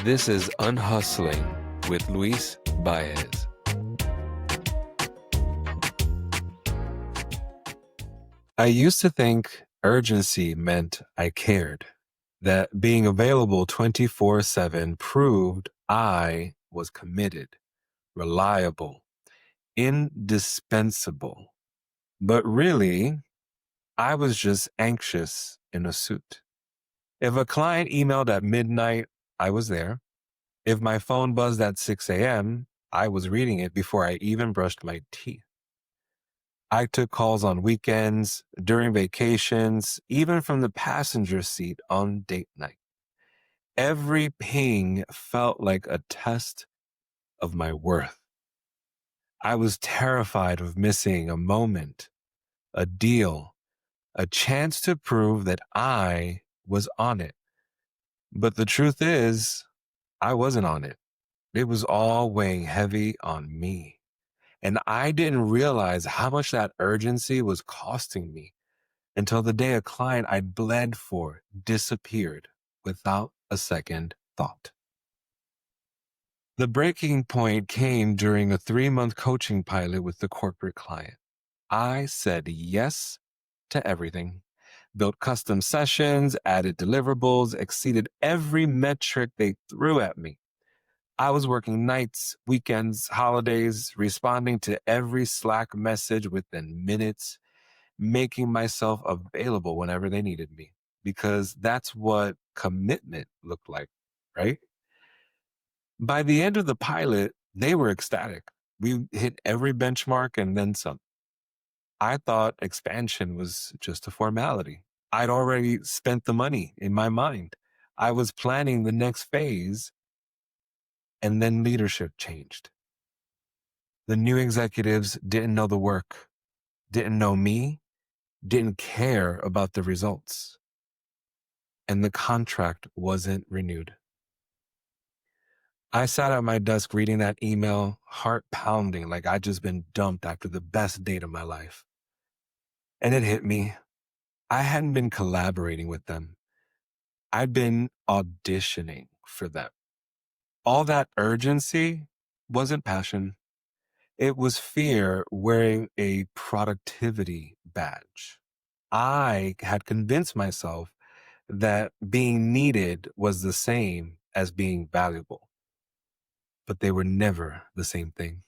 This is Unhustling with Luis Baez. I used to think urgency meant I cared, that being available 24/7 proved I was committed, reliable, indispensable. But really, I was just anxious in a suit. If a client emailed at midnight, I was there. If my phone buzzed at 6 a.m., I was reading it before I even brushed my teeth. I took calls on weekends, during vacations, even from the passenger seat on date night. Every ping felt like a test of my worth. I was terrified of missing a moment, a deal, a chance to prove that I was on it. But the truth is, I wasn't on it. It was all weighing heavy on me. And I didn't realize how much that urgency was costing me until the day a client I'd bled for disappeared without a second thought. The breaking point came during a 3-month coaching pilot with the corporate client. I said yes to everything, built custom sessions, added deliverables, exceeded every metric they threw at me. I was working nights, weekends, holidays, responding to every Slack message within minutes, making myself available whenever they needed me, because that's what commitment looked like, right? By the end of the pilot, they were ecstatic. We hit every benchmark and then some. I thought expansion was just a formality. I'd already spent the money in my mind. I was planning the next phase, and then leadership changed. The new executives didn't know the work, didn't know me, didn't care about the results. And the contract wasn't renewed. I sat at my desk reading that email, heart pounding like I'd just been dumped after the best date of my life. And it hit me. I hadn't been collaborating with them. I'd been auditioning for them. All that urgency wasn't passion. It was fear wearing a productivity badge. I had convinced myself that being needed was the same as being valuable, but they were never the same thing.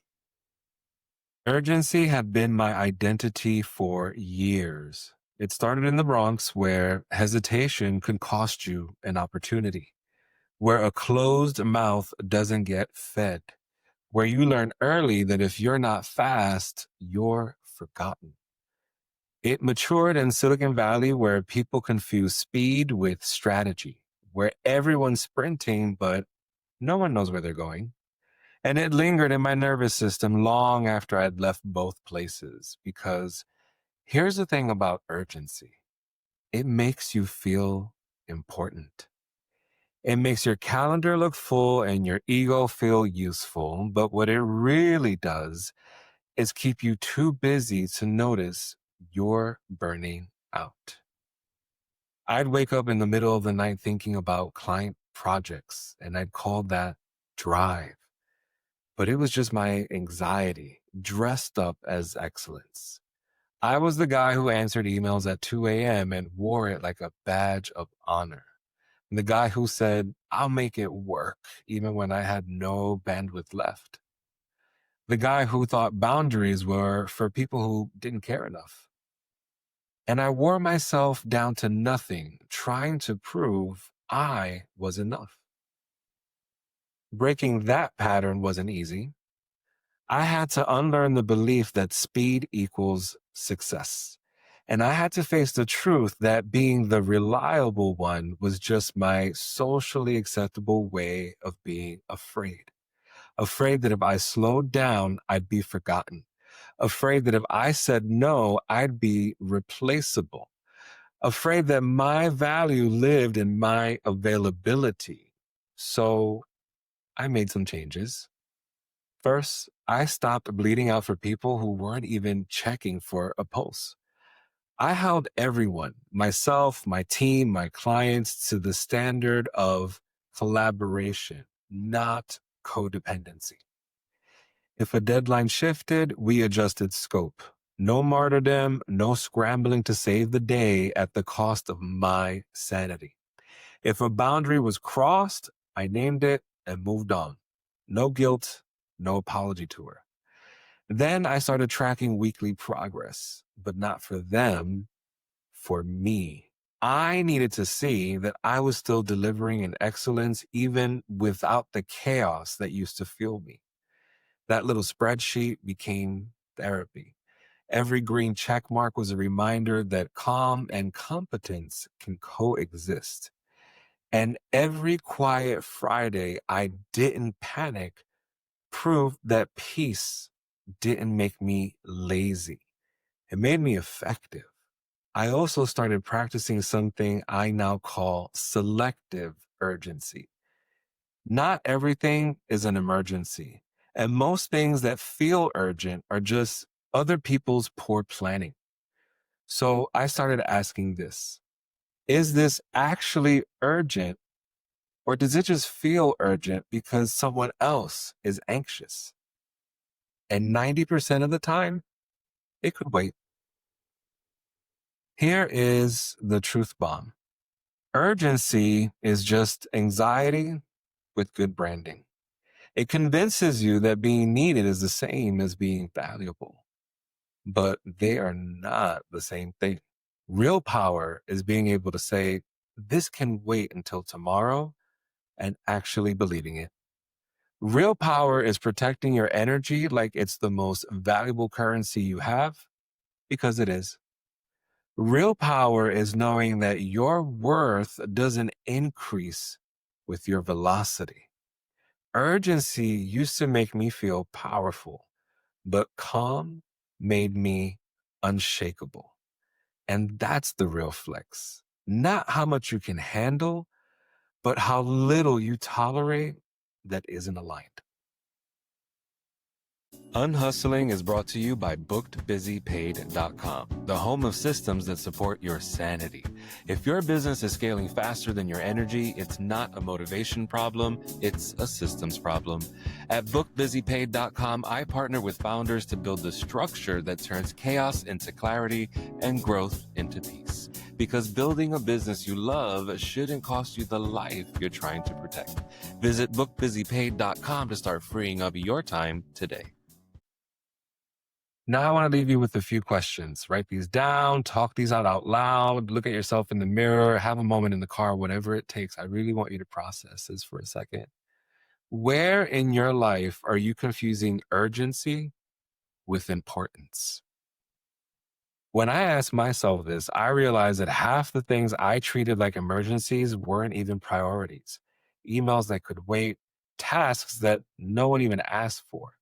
Urgency had been my identity for years. It started in the Bronx, where hesitation could cost you an opportunity, where a closed mouth doesn't get fed, where you learn early that if you're not fast, you're forgotten. It matured in Silicon Valley, where people confuse speed with strategy, where everyone's sprinting, but no one knows where they're going. And it lingered in my nervous system long after I'd left both places, because here's the thing about urgency. It makes you feel important. It makes your calendar look full and your ego feel useful. But what it really does is keep you too busy to notice you're burning out. I'd wake up in the middle of the night thinking about client projects, and I'd call that drive. But it was just my anxiety dressed up as excellence. I was the guy who answered emails at 2 a.m. and wore it like a badge of honor. The guy who said, I'll make it work, even when I had no bandwidth left. The guy who thought boundaries were for people who didn't care enough. And I wore myself down to nothing, trying to prove I was enough. Breaking that pattern wasn't easy. I had to unlearn the belief that speed equals success. And I had to face the truth that being the reliable one was just my socially acceptable way of being afraid. Afraid that if I slowed down, I'd be forgotten. Afraid that if I said no, I'd be replaceable. Afraid that my value lived in my availability. So I made some changes. First, I stopped bleeding out for people who weren't even checking for a pulse. I held everyone, myself, my team, my clients, to the standard of collaboration, not codependency. If a deadline shifted, we adjusted scope. No martyrdom, no scrambling to save the day at the cost of my sanity. If a boundary was crossed, I named it and moved on. No guilt, no apology to her. Then I started tracking weekly progress, but not for them, for me. I needed to see that I was still delivering in excellence even without the chaos that used to fuel me. That little spreadsheet became therapy. Every green check mark was a reminder that calm and competence can coexist. And every quiet Friday I didn't panic proved that peace didn't make me lazy. It made me effective. I also started practicing something I now call selective urgency. Not everything is an emergency, and most things that feel urgent are just other people's poor planning. So I started asking this: is this actually urgent, or does it just feel urgent because someone else is anxious? And 90% of the time, it could wait. Here is the truth bomb. Urgency is just anxiety with good branding. It convinces you that being needed is the same as being valuable, but they are not the same thing. Real power is being able to say, this can wait until tomorrow, and actually believing it. Real power is protecting your energy like it's the most valuable currency you have, because it is. Real power is knowing that your worth doesn't increase with your velocity. Urgency used to make me feel powerful, but calm made me unshakable. And that's the real flex. Not how much you can handle, but how little you tolerate that isn't aligned. Unhustling is brought to you by bookedbusypaid.com, the home of systems that support your sanity. If your business is scaling faster than your energy, it's not a motivation problem, it's a systems problem. At bookedbusypaid.com, I partner with founders to build the structure that turns chaos into clarity and growth into peace. Because building a business you love shouldn't cost you the life you're trying to protect. Visit bookbusypaid.com to start freeing up your time today. Now I want to leave you with a few questions. Write these down, talk these out loud, look at yourself in the mirror, have a moment in the car, whatever it takes. I really want you to process this for a second. Where in your life are you confusing urgency with importance? When I asked myself this, I realized that half the things I treated like emergencies weren't even priorities. Emails that could wait, tasks that no one even asked for,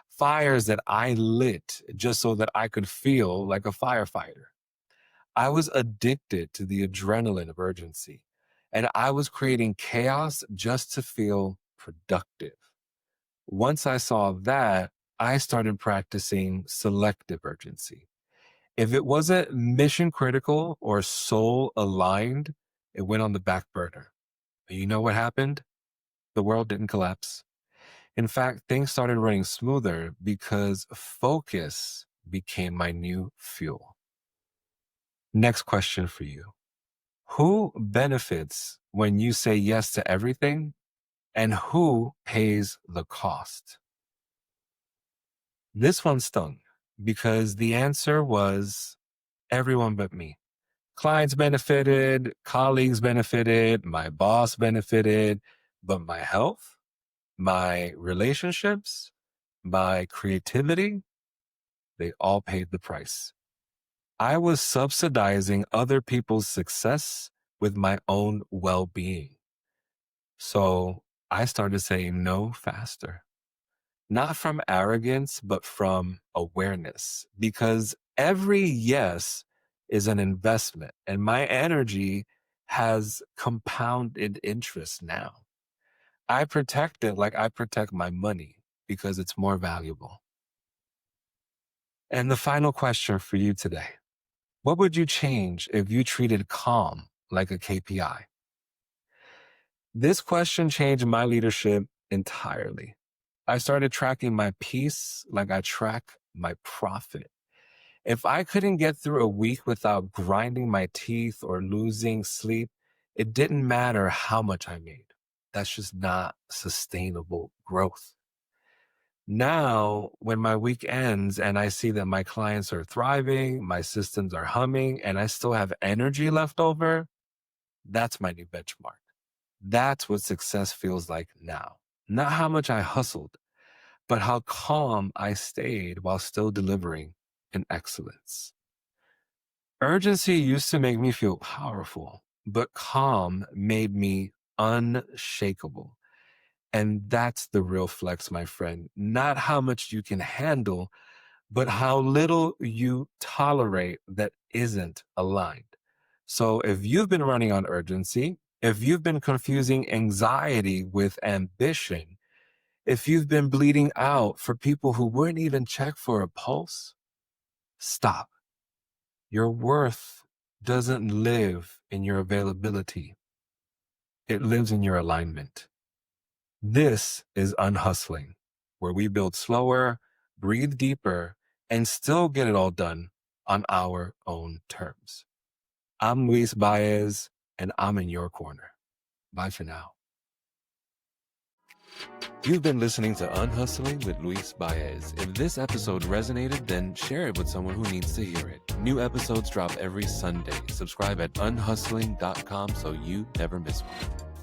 fires that I lit just so that I could feel like a firefighter. I was addicted to the adrenaline of urgency, and I was creating chaos just to feel productive. Once I saw that, I started practicing selective urgency. If it wasn't mission critical or soul aligned, it went on the back burner. And you know what happened? The world didn't collapse. In fact, things started running smoother because focus became my new fuel. Next question for you. Who benefits when you say yes to everything, and who pays the cost? This one stung because the answer was everyone but me. Clients benefited, colleagues benefited, my boss benefited, but my health, my relationships, my creativity, they all paid the price. I was subsidizing other people's success with my own well-being. So I started saying no faster, not from arrogance, but from awareness, because every yes is an investment, and my energy has compounded interest now. I protect it like I protect my money because it's more valuable. And the final question for you today: what would you change if you treated calm like a KPI? This question changed my leadership entirely. I started tracking my peace like I track my profit. If I couldn't get through a week without grinding my teeth or losing sleep, it didn't matter how much I made. That's just not sustainable growth. Now, when my week ends and I see that my clients are thriving, my systems are humming, and I still have energy left over, that's my new benchmark. That's what success feels like now. Not how much I hustled, but how calm I stayed while still delivering in excellence. Urgency used to make me feel powerful, but calm made me unshakable. And that's the real flex, my friend. Not how much you can handle, but how little you tolerate that isn't aligned. So if you've been running on urgency, if you've been confusing anxiety with ambition, if you've been bleeding out for people who wouldn't even check for a pulse, stop. Your worth doesn't live in your availability. It lives in your alignment. This is Unhustling, where we build slower, breathe deeper, and still get it all done on our own terms. I'm Luis Baez, and I'm in your corner. Bye for now. You've been listening to Unhustling with Luis Baez. If this episode resonated, then share it with someone who needs to hear it. New episodes drop every Sunday. Subscribe at unhustling.com so you never miss one.